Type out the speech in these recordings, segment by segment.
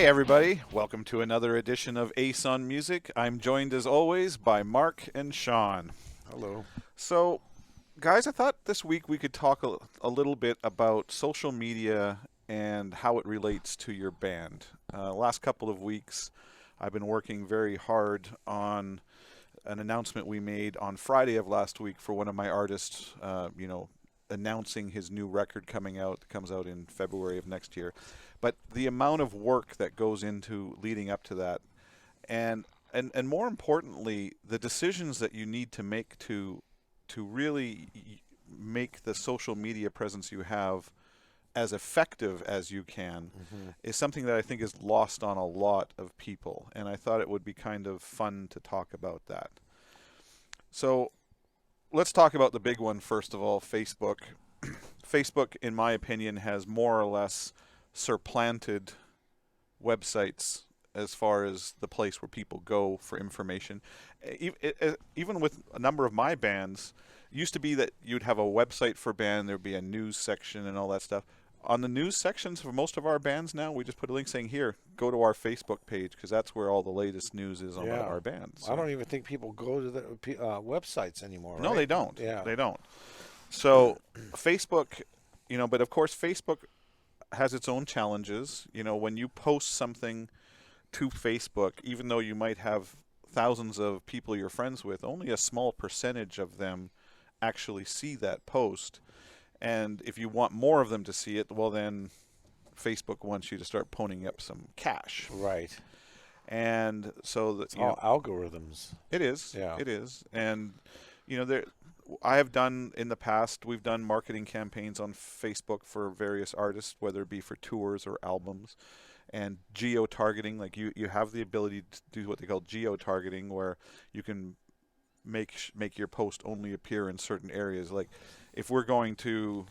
Hey everybody, welcome to another edition of Ace on Music. I'm joined as always by Mark and Sean. Hello. So, guys, I thought this week we could talk a little bit about social media and how it relates to your band. Last couple of weeks, I've been working very hard on an announcement we made on Friday of last week for one of my artists, announcing his new record coming out, that comes out in February of next year. But the amount of work that goes into leading up to that, and and more importantly, the decisions that you need to make to really make the social media presence you have as effective as you can is something that I think is lost on a lot of people. And I thought it would be kind of fun to talk about that. So let's talk about the big one first of all, Facebook. Facebook, in my opinion, has more or less supplanted websites as far as the place where people go for information. Even with a number of my bands, it used to be that you'd have a website for a band, there'd be a news section and all that stuff. On the news sections for most of our bands now, we just put a link saying, here, go to our Facebook page, because that's where all the latest news is on Yeah. our bands. I So, don't even think people go to the websites anymore, no, right? they don't. Yeah. They don't. So, Facebook, but of course, Facebook has its own challenges. When you post something to Facebook, even though you might have thousands of people you're friends with, only a small percentage of them actually see that post. And if you want more of them to see it, well, then Facebook wants you to start ponying up some cash. Right. And so that It's all algorithms. it is, Yeah. it is, and there. I have done in the past. We've done marketing campaigns on Facebook for various artists, whether it be for tours or albums, and geo targeting. Like you have the ability to do what they call geo targeting, where you can make your post only appear in certain areas. Like if we're going to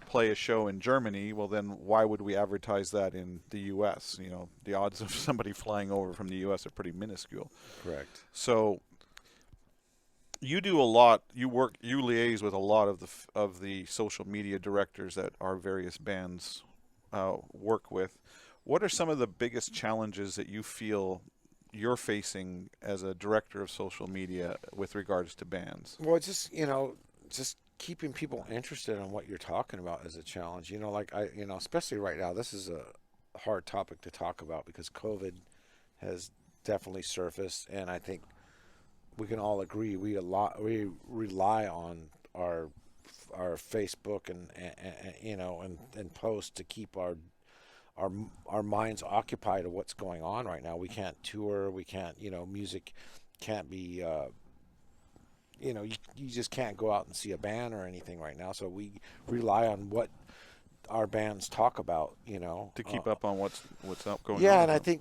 play a show in Germany, well then why would we advertise that in the U.S.? The odds of somebody flying over from the U.S. are pretty minuscule. Correct. So you do a lot. You liaise with a lot of the social media directors that our various bands work with. What are some of the biggest challenges that you feel you're facing as a director of social media with regards to bands? Well, it's just keeping people interested in what you're talking about is a challenge. Especially right now, this is a hard topic to talk about because COVID has definitely surfaced, and I think we can all agree we rely on our Facebook and post to keep our minds occupied of what's going on right now. We can't tour. We can't. Music can't be. You just can't go out and see a band or anything right now. So we rely on what our bands talk about. To keep up on what's up going Yeah, on. and I think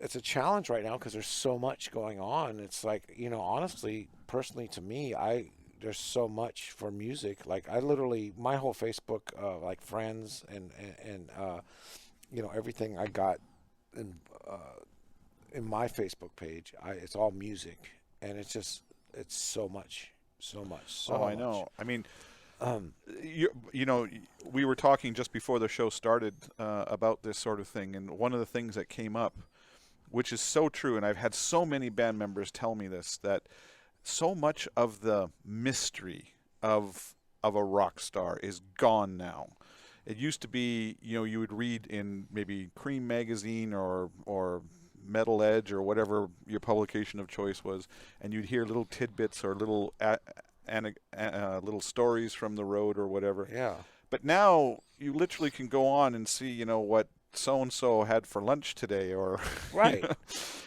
it's a challenge right now because there's so much going on. It's like, honestly, personally to me, there's so much for music. Like I literally, my whole Facebook, like friends and everything I got in my Facebook page, it's all music, and it's so much, so much, so Oh, I much. know. I mean, Um, we were talking just before the show started about this sort of thing, and one of the things that came up, which is so true, and I've had so many band members tell me this, that so much of the mystery of a rock star is gone now. It used to be, you would read in maybe Cream magazine or Metal Edge or whatever your publication of choice was, and you'd hear little tidbits or little stories from the road or whatever. yeah. But now you literally can go on and see, what so and so had for lunch today, or Right.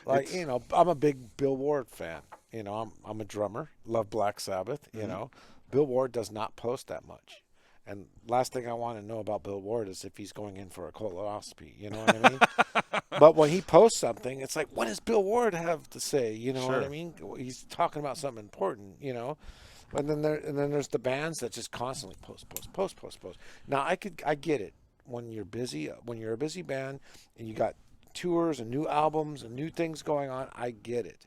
Like, it's I'm a big Bill Ward fan. I'm a drummer, love Black Sabbath, Bill Ward does not post that much. And last thing I want to know about Bill Ward is if he's going in for a colonoscopy, you know what I mean? But when he posts something, it's like, what does Bill Ward have to say? You know what I Sure. mean? He's talking about something important. And then there's the bands that just constantly post. Now I get it. When you're busy, when you're a busy band and you got tours and new albums and new things going on, I get it.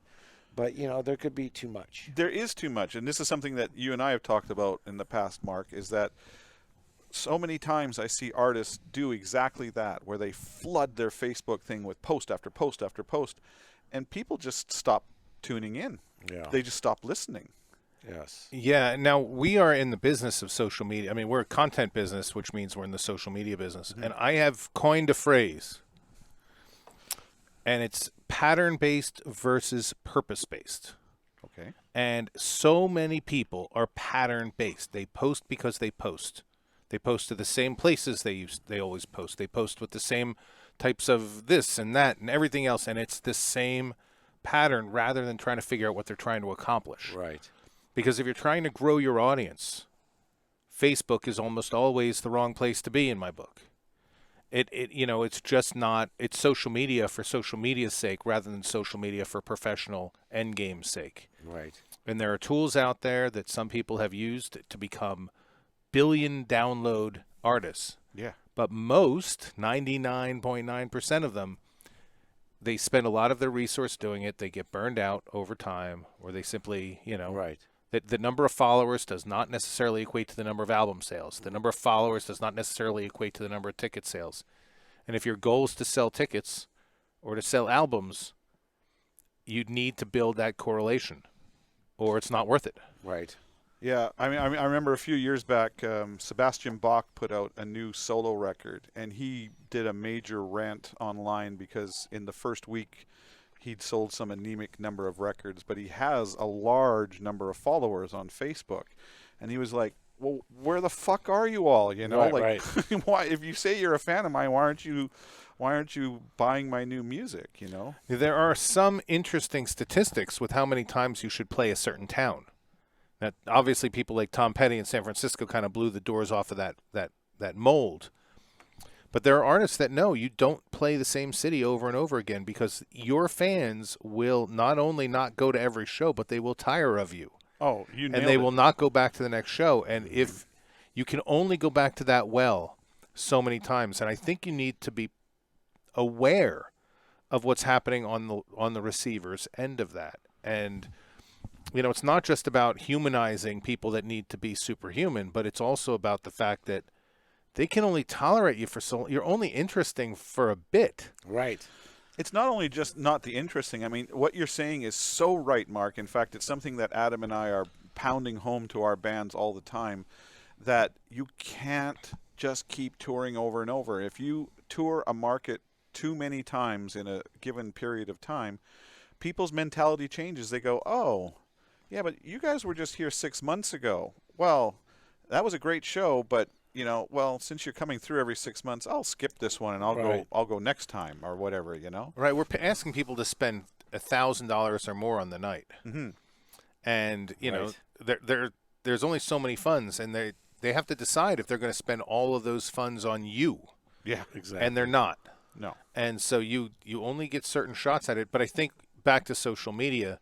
But there could be too much. there is too much, and this is something that you and I have talked about in the past, Mark, is that so many times I see artists do exactly that, where they flood their Facebook thing with post after post after post, and people just stop tuning in. Yeah. They just stop listening. Yes. Yeah. Now, we are in the business of social media. I mean, we're a content business, which means we're in the social media business. And I have coined a phrase, and it's pattern-based versus purpose-based. Okay. And so many people are pattern-based. They post because they post. They post to the same places they always post. They post with the same types of this and that and everything else, and it's the same pattern rather than trying to figure out what they're trying to accomplish. Right. Because if you're trying to grow your audience, Facebook is almost always the wrong place to be in my book. It's just not, it's social media for social media's sake rather than social media for professional end game's sake. Right. And there are tools out there that some people have used to become billion download artists. Yeah. But most, 99.9% of them, they spend a lot of their resource doing it. They get burned out over time, or they simply, Right. that the number of followers does not necessarily equate to the number of album sales. The number of followers does not necessarily equate to the number of ticket sales. And if your goal is to sell tickets or to sell albums, you need to build that correlation, or it's not worth it. Right. Yeah, I mean, I remember a few years back, Sebastian Bach put out a new solo record, and he did a major rant online because in the first week he'd sold some anemic number of records, but he has a large number of followers on Facebook, and he was like, "Well, where the fuck are you all? Right. Why? If you say you're a fan of mine, why aren't you buying my new music? There are some interesting statistics with how many times you should play a certain town. That obviously people like Tom Petty in San Francisco kind of blew the doors off of that mold. But there are artists that know you don't play the same city over and over again because your fans will not only not go to every show, but they will tire of you. Oh, you nailed And they it. will not go back to the next show. And if you can only go back to that well so many times, and I think you need to be aware of what's happening on the receiver's end of that. And it's not just about humanizing people that need to be superhuman, but it's also about the fact that they can only tolerate you for so. You're only interesting for a bit. Right. It's not only just not the interesting. I mean, what you're saying is so right, Mark. In fact, it's something that Adam and I are pounding home to our bands all the time, that you can't just keep touring over and over. If you tour a market too many times in a given period of time, people's mentality changes. They go, "Oh, yeah, but you guys were just here 6 months ago. Well, that was a great show, but since you're coming through every 6 months, I'll skip this one and I'll go next time or whatever, Right. We're asking people to spend $1,000 or more on the night, and there's only so many funds, and they have to decide if they're going to spend all of those funds on you. Yeah, Exactly. And they're not. No. And so you only get certain shots at it. But I think back to social media,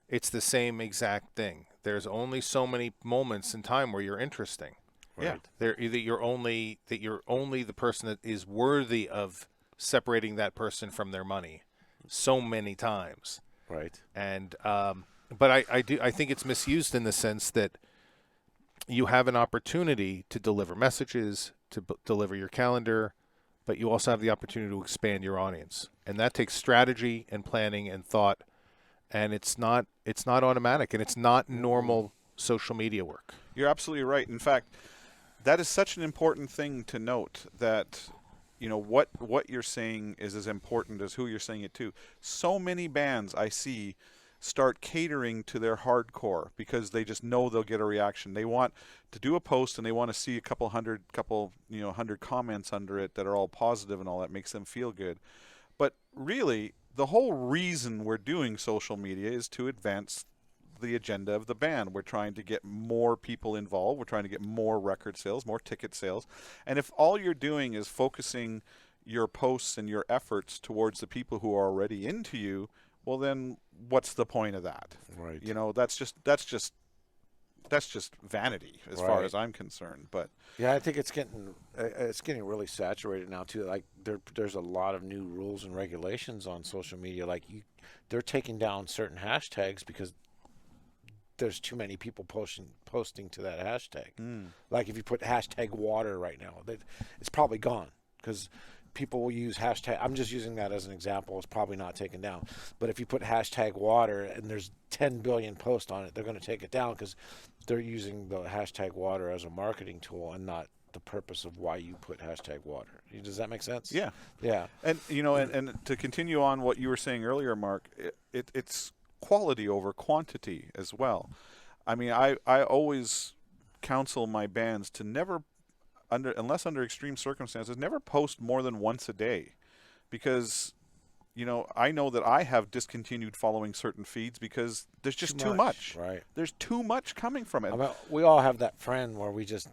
it's the same exact thing. There's only so many moments in time where you're interesting. Yeah. You're only the person that is worthy of separating that person from their money so many times. Right. And but I think it's misused in the sense that you have an opportunity to deliver messages, to deliver your calendar, but you also have the opportunity to expand your audience, and that takes strategy and planning and thought. And it's not automatic, and it's not normal social media work. You're absolutely right. In fact, that is such an important thing to note, that what you're saying is as important as who you're saying it to. So many bands I see start catering to their hardcore because they just know they'll get a reaction. They want to do a post and they want to see a couple hundred comments under it that are all positive and all that makes them feel good. But really, the whole reason we're doing social media is to advance the agenda of the band. We're trying to get more people involved. We're trying to get more record sales, more ticket sales. And if all you're doing is focusing your posts and your efforts towards the people who are already into you, well, then what's the point of that? Right. That's just vanity as far as I'm concerned. But yeah, I think it's getting really saturated now too. Like there's a lot of new rules and regulations on social media. Like they're taking down certain hashtags because there's too many people posting to that hashtag. Like if you put hashtag water right now, it's probably gone because people will use hashtag. I'm just using that as an example. It's probably not taken down. But if you put hashtag water and there's 10 billion posts on it, they're going to take it down because they're using the hashtag water as a marketing tool and not the purpose of why you put hashtag water. Does that make sense? Yeah. Yeah. And and to continue on what you were saying earlier, Mark, it's quality over quantity as well. I mean, I always counsel my bands to never, unless under extreme circumstances, never post more than once a day, because I know that I have discontinued following certain feeds because there's just too much. Right. There's too much coming from it. I mean, we all have that friend where we just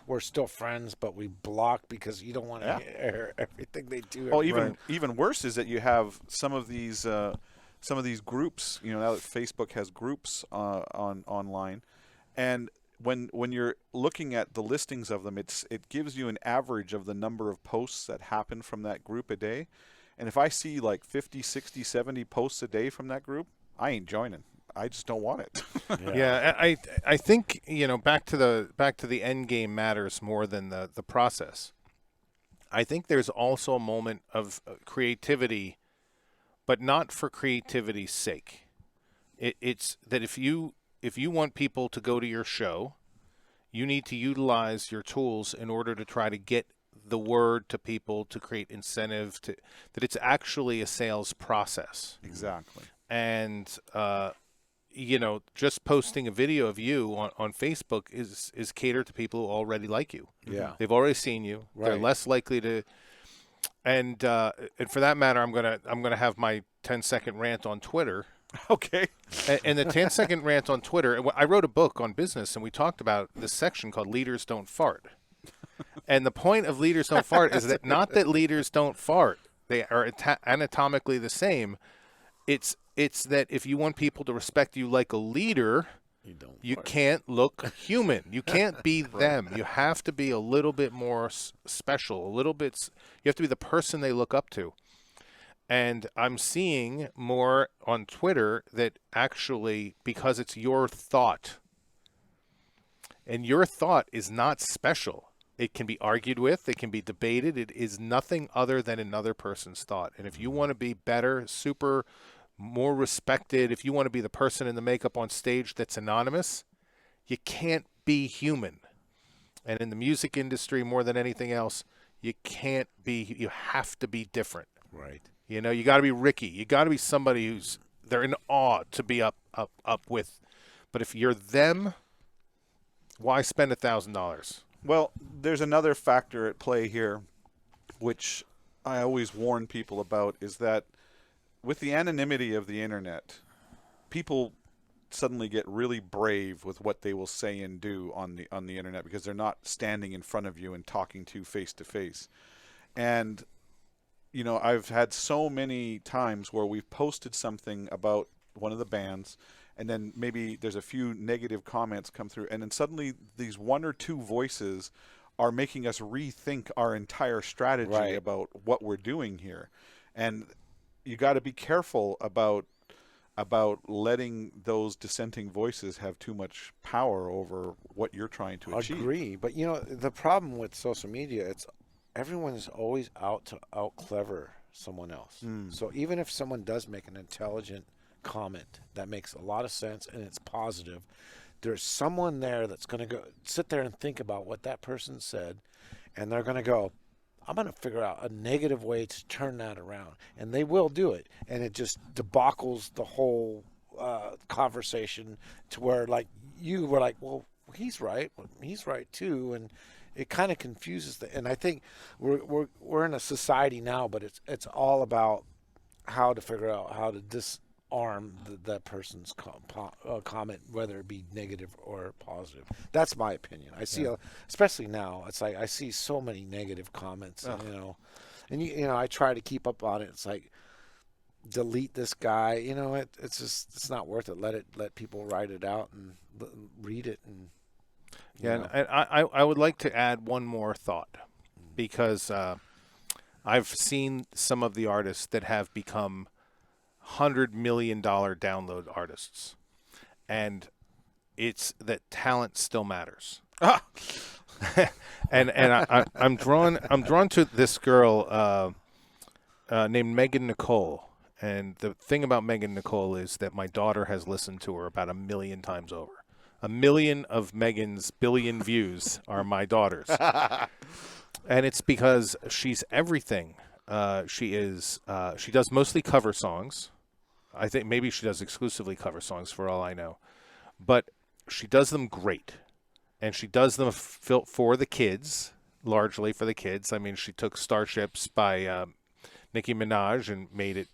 we're still friends, but we block because you don't want to hear everything they do. Well, even worse is that you have some of these groups. Now that Facebook has groups online, and when you're looking at the listings of them, it gives you an average of the number of posts that happen from that group a day. And if I see like 50, 60, 70 posts a day from that group, I ain't joining. I just don't want it. Yeah, I think back to the end game matters more than the process. I think there's also a moment of creativity, but not for creativity's sake. It's that if you want people to go to your show, you need to utilize your tools in order to try to get the word to people, to create incentive, that it's actually a sales process. Exactly. And just posting a video of you on Facebook is catered to people who already like you. Yeah. They've already seen you. Right. They're less likely to. And for that matter, I'm gonna have my 10-second rant on Twitter. Okay. And the 10-second rant on Twitter. I wrote a book on business, and we talked about this section called "Leaders Don't Fart." And the point of Leaders Don't Fart is that not that leaders don't fart; they are anatomically the same. It's that if you want people to respect you like a leader, you can't look human. You can't be them. You have to be a little bit more special, a little bit. You have to be the person they look up to. And I'm seeing more on Twitter that actually, because it's your thought, and your thought is not special. It can be argued with. It can be debated. It is nothing other than another person's thought. And if you want to be better, more respected, if you want to be the person in the makeup on stage that's anonymous, you can't be human. And in the music industry, more than anything else, you have to be different. Right. You got to be Ricky. You got to be somebody they're in awe to be up with. But if you're them, why spend $1,000? Well, there's another factor at play here, which I always warn people about, is that with the anonymity of the internet, people suddenly get really brave with what they will say and do on the internet because they're not standing in front of you and talking to you face to face. And I've had so many times where we've posted something about one of the bands, and then maybe there's a few negative comments come through, and then suddenly these one or two voices are making us rethink our entire strategy about what we're doing here. And you got to be careful about letting those dissenting voices have too much power over what you're trying to achieve. Agree, but the problem with social media, everyone is always out to out clever someone else. So even if someone does make an intelligent comment that makes a lot of sense and it's positive, there's someone there that's going to go sit there and think about what that person said, and they're going to go, I'm going to figure out a negative way to turn that around. And they will do it. And it just debacles the whole conversation to where, like, you were like, well, he's right. Well, he's right, too. And it kind of confuses and I think we're in a society now, but it's all about how to figure out how to disarm that person's comment, whether it be negative or positive. That's my opinion. I see, especially now, it's like I see so many negative comments, and I try to keep up on it. It's like, delete this guy. It's not worth it. Let people write it out and read it. And and I would like to add one more thought, because I've seen some of the artists that have become $100 million download artists, and it's that talent still matters. Ah, I'm drawn to this girl named Megan Nicole. And the thing about Megan Nicole is that my daughter has listened to her about 1 million times over. 1 million of Megan's billion views are my daughter's. And it's because she's everything. She does mostly cover songs. I think maybe she does exclusively cover songs for all I know. But she does them great. And she does them for the kids, largely for the kids. I mean, she took Starships by Nicki Minaj and made it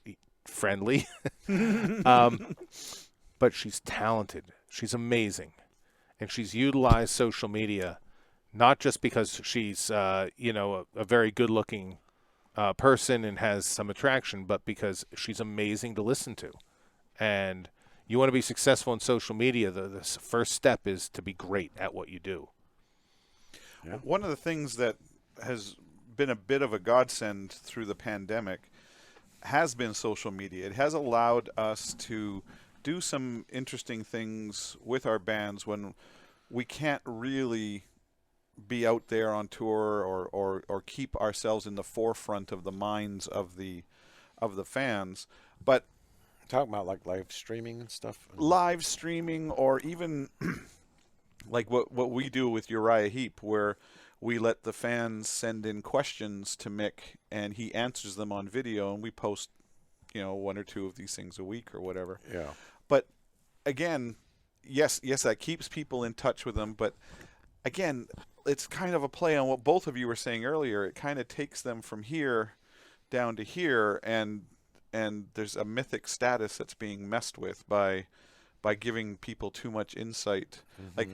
friendly. But she's talented. She's amazing. And she's utilized social media not just because she's, a very good-looking person and has some attraction, but because she's amazing to listen to. And you want to be successful in social media, the first step is to be great at what you do. Yeah. One of the things that has been a bit of a godsend through the pandemic has been social media. It has allowed us to do some interesting things with our bands when we can't really be out there on tour or keep ourselves in the forefront of the minds of the fans. But Talking about like live streaming and stuff. live streaming, or even like what we do with Uriah Heep, where we let the fans send in questions to Mick and he answers them on video, and we post, 1 or 2 of these things a week or whatever. Yeah. But again, yes, that keeps people in touch with them. But again, it's kind of a play on what both of you were saying earlier. It kind of takes them from here down to here, and there's a mythic status that's being messed with by giving people too much insight. Mm-hmm. Like,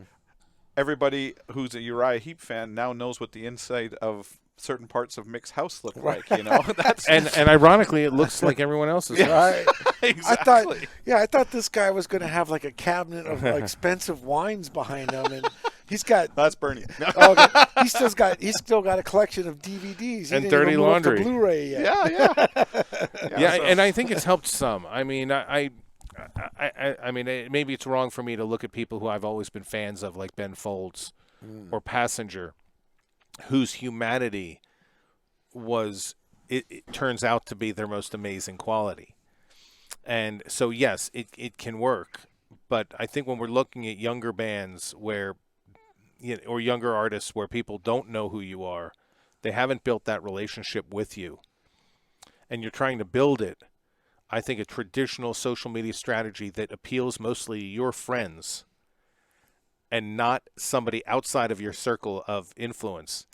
everybody who's a Uriah Heep fan now knows what the inside of certain parts of Mick's house look like. That's And ironically, it looks like everyone else's. Right. exactly. I thought this guy was going to have like a cabinet of expensive wines behind him, and he's got. That's Bernie. Okay. He's still got a collection of DVDs. He And didn't dirty even move up laundry. to Blu-ray yet. Yeah, So- and I think it's helped some. I mean, I mean, maybe it's wrong for me to look at people who I've always been fans of, like Ben Folds or Passenger, whose humanity it turns out to be their most amazing quality. And so, yes, it can work. But I think when we're looking at younger bands or younger artists where people don't know who you are, they haven't built that relationship with you, and you're trying to build it, I think a traditional social media strategy that appeals mostly to your friends and not somebody outside of your circle of influence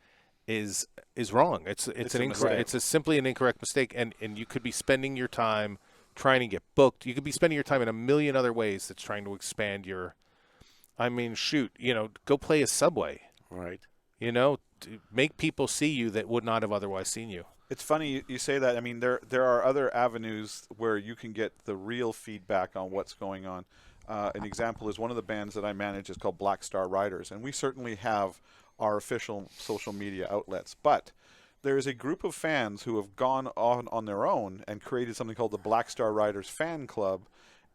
is wrong. It's a mistake. It's simply an incorrect mistake, and you could be spending your time trying to get booked. You could be spending your time in a million other ways that's trying to expand your. I mean, shoot, go play a Subway. Right. To make people see you that would not have otherwise seen you. It's funny you say that. I mean, there are other avenues where you can get the real feedback on what's going on. An example is one of the bands that I manage is called Black Star Riders, and we certainly have our official social media outlets. But there is a group of fans who have gone on their own and created something called the Black Star Riders Fan Club,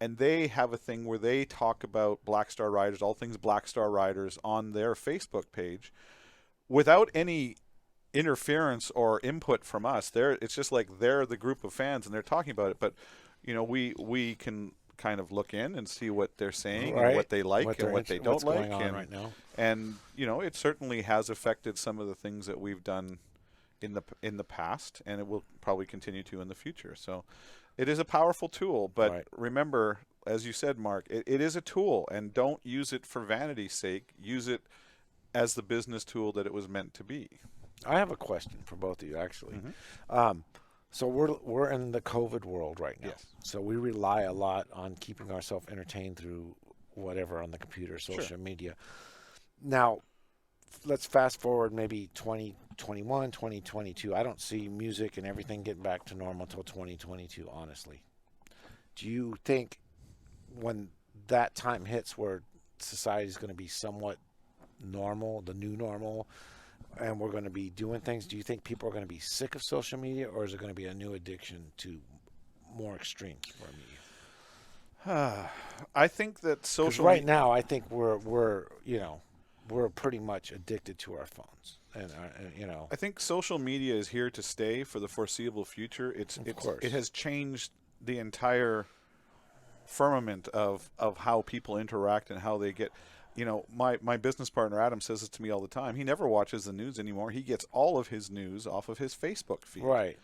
and they have a thing where they talk about Black Star Riders, all things Black Star Riders, on their Facebook page without any interference or input from us. It's just like they're the group of fans and they're talking about it, but we can kind of look in and see what they're saying, Right. and what they like and what they don't what's like, going on and right now. it certainly has affected some of the things that we've done in the past, and it will probably continue to in the future. So it is a powerful tool, but Right. remember, as you said, Mark, it is a tool, and don't use it for vanity's sake. Use it as the business tool that it was meant to be. I have a question for both of you, actually. Mhm. So we're in the COVID world right now. Yes. So we rely a lot on keeping ourselves entertained through whatever on the computer, social media. Now, let's fast forward maybe 2021, 2022. I don't see music and everything getting back to normal until 2022, honestly. Do you think when that time hits where society is going to be somewhat normal, the new normal, and we're going to be doing things, do you think people are going to be sick of social media, or is it going to be a new addiction to more extremes for media? I think that Because social right now, I think we're pretty much addicted to our phones, and I think social media is here to stay for the foreseeable future. course. It has changed the entire firmament of how people interact and how they get. My business partner Adam says this to me all the time. He never watches the news anymore. He gets all of his news off of his Facebook feed. right.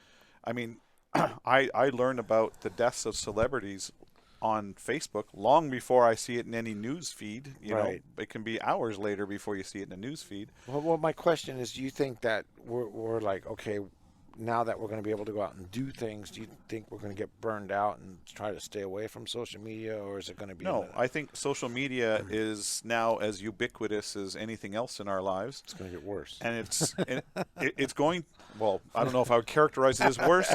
I mean, I learn about the deaths of celebrities on Facebook long before I see it in any news feed. Right. It can be hours later before you see it in a news feed. Well, my question is, do you think that we're like, okay, now that we're going to be able to go out and do things, do you think we're going to get burned out and try to stay away from social media, or is it going to be? No, I think social media is now as ubiquitous as anything else in our lives, It's going to get worse. and it's going. Well, I don't know if I would characterize it as worse,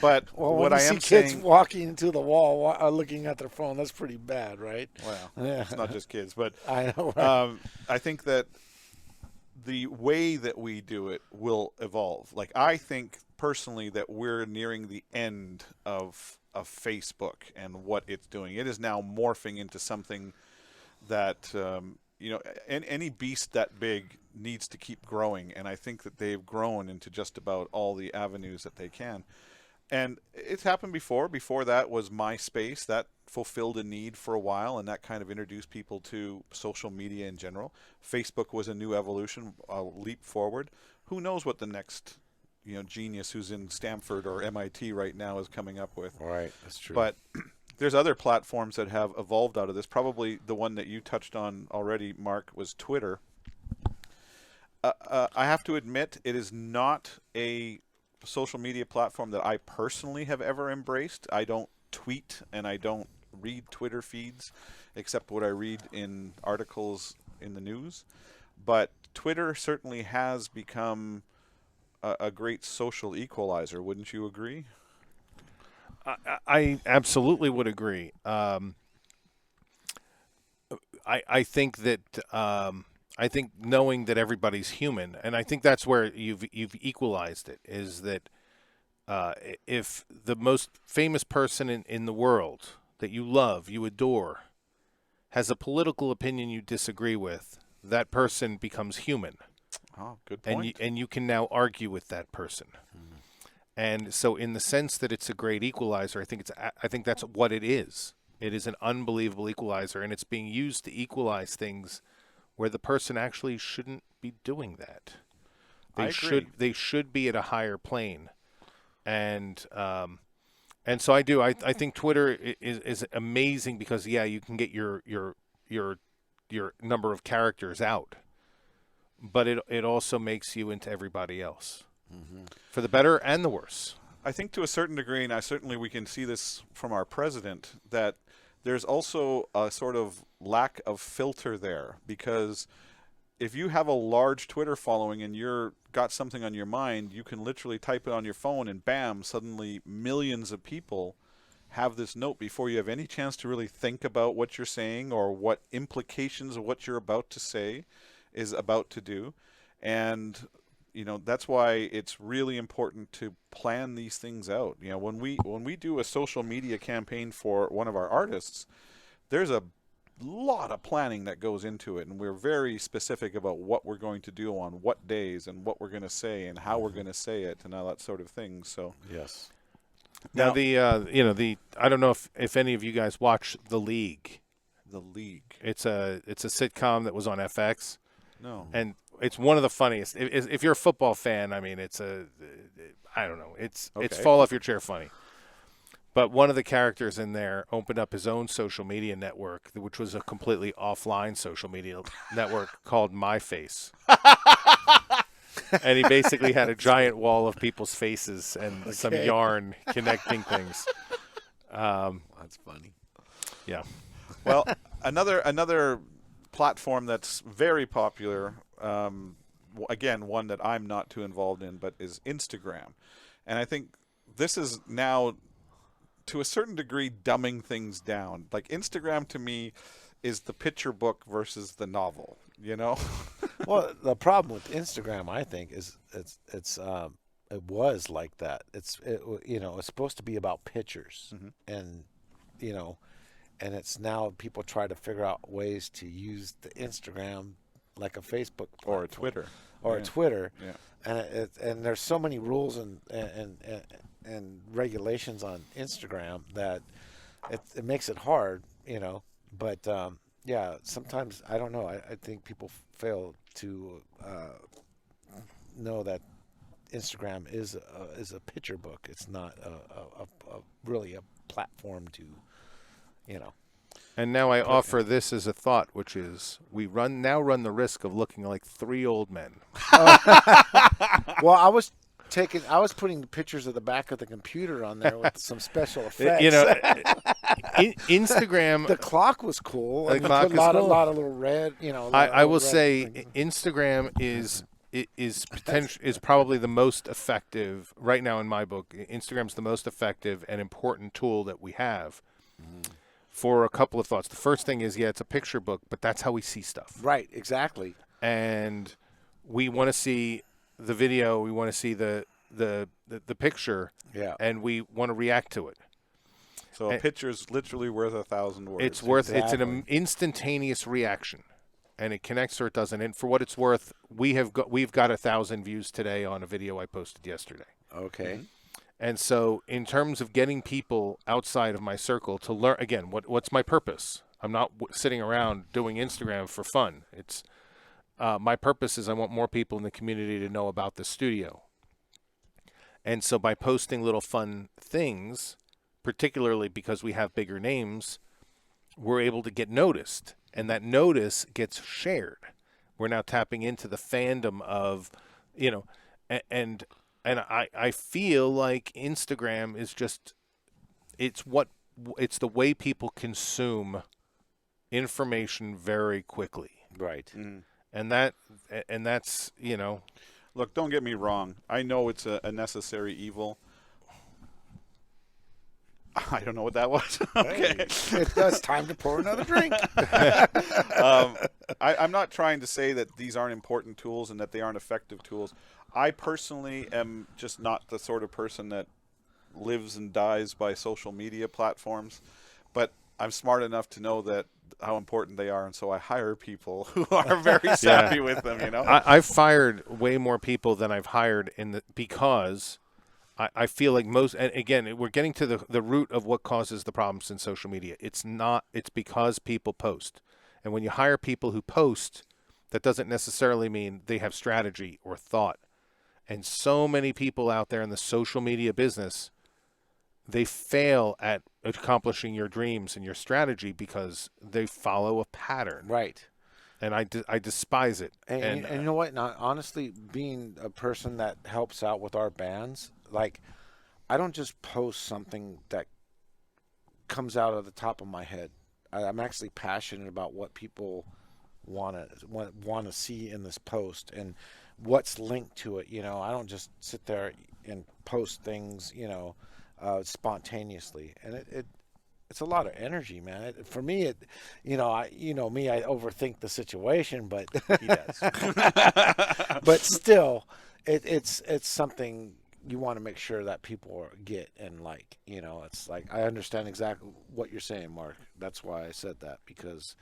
but Well, what when I you am see kids saying. walking into the wall, looking at their phone, that's pretty bad, right? Well, Yeah. it's not just kids, but I know. Right? I think that the way that we do it will evolve. Like, I think personally that we're nearing the end of Facebook and what it's doing. It is now morphing into something that any beast that big needs to keep growing, and I think that they've grown into just about all the avenues that they can. And it's happened before. Before that was MySpace. That fulfilled a need for a while, and that kind of introduced people to social media in general. Facebook was a new evolution, a leap forward. Who knows what the next genius who's in Stanford or MIT right now is coming up with. Right, that's true. But there's other platforms that have evolved out of this. Probably the one that you touched on already, Mark, was Twitter. I have to admit, it is not a social media platform that I personally have ever embraced. I don't tweet and I don't read Twitter feeds except what I read in articles in the news. But Twitter certainly has become a great social equalizer. Wouldn't you agree? I absolutely would agree. I think that I think knowing that everybody's human, and I think that's where you've equalized it, is that if the most famous person in the world that you love, you adore, has a political opinion you disagree with, that person becomes human. Oh, good point. And you can now argue with that person. And so, in the sense that it's a great equalizer, I think that's what it is. It is an unbelievable equalizer, and it's being used to equalize things where the person actually shouldn't be doing that. I agree. They should be at a higher plane, and so I do. I think Twitter is amazing because you can get your number of characters out, but it also makes you into everybody else. For the better and the worse. I think to a certain degree, and we can see this from our president, that there's also a sort of lack of filter there, because if you have a large Twitter following and you're got something on your mind, you can literally type it on your phone and bam, suddenly millions of people have this note before you have any chance to really think about what you're saying or what implications of what you're about to say is about to do. And that's why it's really important to plan these things out. When we do a social media campaign for one of our artists, there's a lot of planning that goes into it, and we're very specific about what we're going to do on what days and what we're going to say and how we're going to say it and all that sort of thing. So yes. Now I don't know if any of you guys watch The League. The League. It's a sitcom that was on FX. No. And it's one of the funniest. If you're a football fan, I mean, I don't know. It's fall off your chair funny. But one of the characters in there opened up his own social media network, which was a completely offline social media network called MyFace. And he basically had a giant wall of people's faces and some yarn connecting things. That's funny. Yeah. Well, another platform that's very popular, again, one that I'm not too involved in, but is Instagram. And I think this is now, to a certain degree, dumbing things down. Like, Instagram to me is the picture book versus the novel, Well, the problem with Instagram, I think, is it was like that. It's supposed to be about pictures, and and it's now people try to figure out ways to use the Instagram like a Facebook Or a platform, Twitter. or Yeah. a Twitter, Yeah. and there's so many rules and regulations on Instagram that it makes it hard, But yeah, sometimes I don't know. I think people fail to know that Instagram is a picture book. It's not a really a platform to, you know. And now I offer this as a thought, which is we now run the risk of looking like three old men. Well, I was putting pictures of the back of the computer on there with some special effects. Instagram. The clock was cool. The I mean, clock put is a lot cool. of little red. I will say Instagram is probably the most effective right now in my book. Instagram's the most effective and important tool that we have for a couple of thoughts. The first thing is, it's a picture book, but that's how we see stuff. Right, exactly. And we want to see the video, we want to see the picture, Yeah. and we want to react to it. So a picture's literally worth 1,000 words. It's it's an instantaneous reaction, and it connects or it doesn't. And for what it's worth, we've got 1,000 views today on a video I posted yesterday. Okay. And so, in terms of getting people outside of my circle to learn, again, what's my purpose? I'm not sitting around doing Instagram for fun. It's my purpose is I want more people in the community to know about the studio. And so, by posting little fun things, particularly because we have bigger names, we're able to get noticed, and that notice gets shared. We're now tapping into the fandom of, and I feel like Instagram is just, it's the way people consume information very quickly. Right. And that's, Look, don't get me wrong. I know it's a necessary evil. I don't know what that was. Okay. It's time to pour another drink. I'm not trying to say that these aren't important tools and that they aren't effective tools. I personally am just not the sort of person that lives and dies by social media platforms, but I'm smart enough to know that how important they are, and so I hire people who are very savvy with them. I've fired way more people than I've hired because I feel like and again, we're getting to the root of what causes the problems in social media. It's because people post. And when you hire people who post, that doesn't necessarily mean they have strategy or thought. And so many people out there in the social media business, they fail at accomplishing your dreams and your strategy because they follow a pattern. Right. And I despise it. And you know what? Now, honestly, being a person that helps out with our bands, like, I don't just post something that comes out of the top of my head. I'm actually passionate about what people want to see in this post and what's linked to it. I don't just sit there and post things, spontaneously. And it's a lot of energy, man. For me, I overthink the situation, but He does. but still, it's something you want to make sure that people get and like. It's like I understand exactly what you're saying, Mark. That's why I said that, because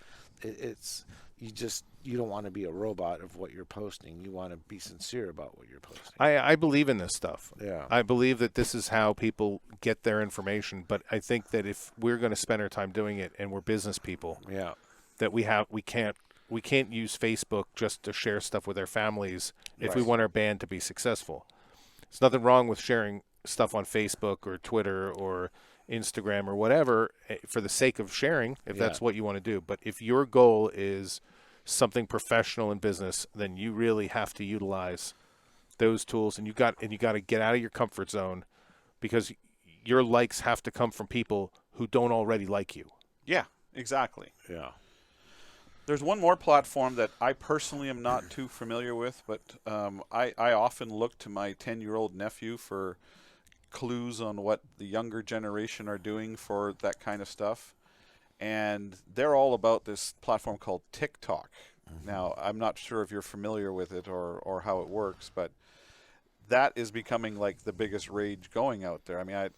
you don't want to be a robot of what you're posting. You want to be sincere about what you're posting. I believe in this stuff. Yeah. I believe that this is how people get their information. But I think that if we're going to spend our time doing it, and we're business people, Yeah. that we can't use Facebook just to share stuff with our families if we Right. want our band to be successful. There's nothing wrong with sharing stuff on Facebook or Twitter or Instagram or whatever for the sake of sharing, if that's what you want to do. But if your goal is something professional in business, then you really have to utilize those tools, and you got to get out of your comfort zone, because your likes have to come from people who don't already like you. Yeah, exactly. Yeah. There's one more platform that I personally am not too familiar with, but I often look to my 10-year-old nephew for clues on what the younger generation are doing for that kind of stuff. And they're all about this platform called TikTok. Now, I'm not sure if you're familiar with it or how it works, but that is becoming like the biggest rage going out there. I mean,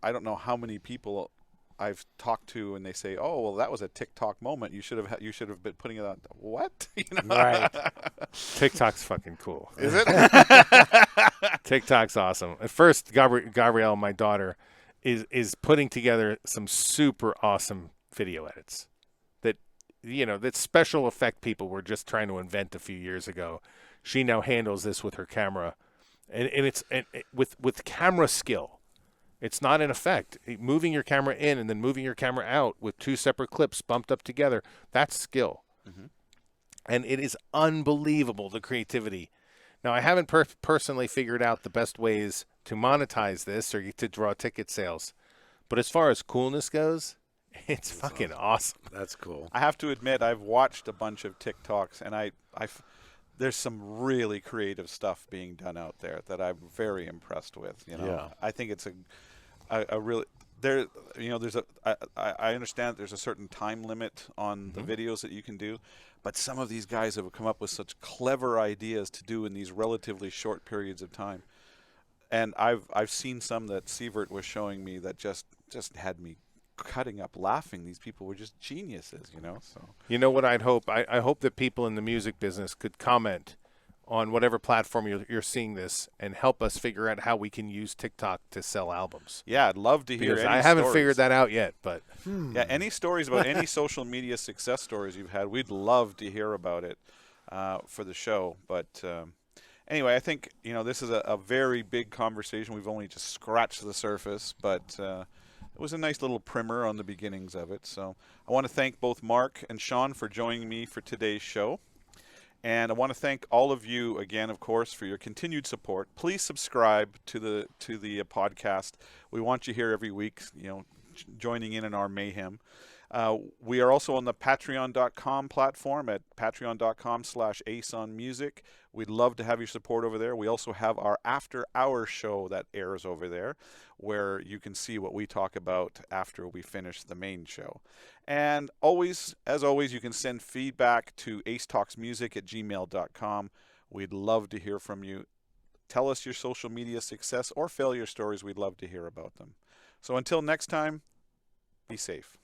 I don't know how many people I've talked to, and they say, "Oh, well, that was a TikTok moment. You should have been putting it on." What? You know? Right. TikTok's fucking cool. Is it? TikTok's awesome. At first, Gabrielle, my daughter, is putting together some super awesome video edits that special effect people were just trying to invent a few years ago. She now handles this with her camera, and it's with camera skill. It's not an effect. Moving your camera in and then moving your camera out with two separate clips bumped up together, that's skill. Mm-hmm. And it is unbelievable, the creativity. Now, I haven't personally figured out the best ways to monetize this or to draw ticket sales. But as far as coolness goes, it's fucking awesome. That's cool. I have to admit, I've watched a bunch of TikToks, and there's some really creative stuff being done out there that I'm very impressed with. Yeah. I think it's a really there. There's I understand there's a certain time limit on the videos that you can do, but some of these guys have come up with such clever ideas to do in these relatively short periods of time. And I've seen some that Sievert was showing me that just had me cutting up laughing. These people were just geniuses, So You know what I'd hope? I hope that people in the music business could comment on whatever platform you're seeing this and help us figure out how we can use TikTok to sell albums. yeah, I'd love to hear. Because Any I haven't stories. figured that out yet, but Yeah, any stories about any social media success stories you've had, we'd love to hear about it for the show. But anyway, I think this is a very big conversation. We've only just scratched the surface, but it was a nice little primer on the beginnings of it. So I want to thank both Mark and Sean for joining me for today's show. And I want to thank all of you again, of course, for your continued support. Please subscribe to the podcast. We want you here every week, joining in our mayhem. We are also on the Patreon.com platform at patreon.com/AceOnMusic. We'd love to have your support over there. We also have our After Hours show that airs over there, where you can see what we talk about after we finish the main show. And as always, you can send feedback to acetalksmusic@gmail.com. We'd love to hear from you. Tell us your social media success or failure stories. We'd love to hear about them. So until next time, be safe.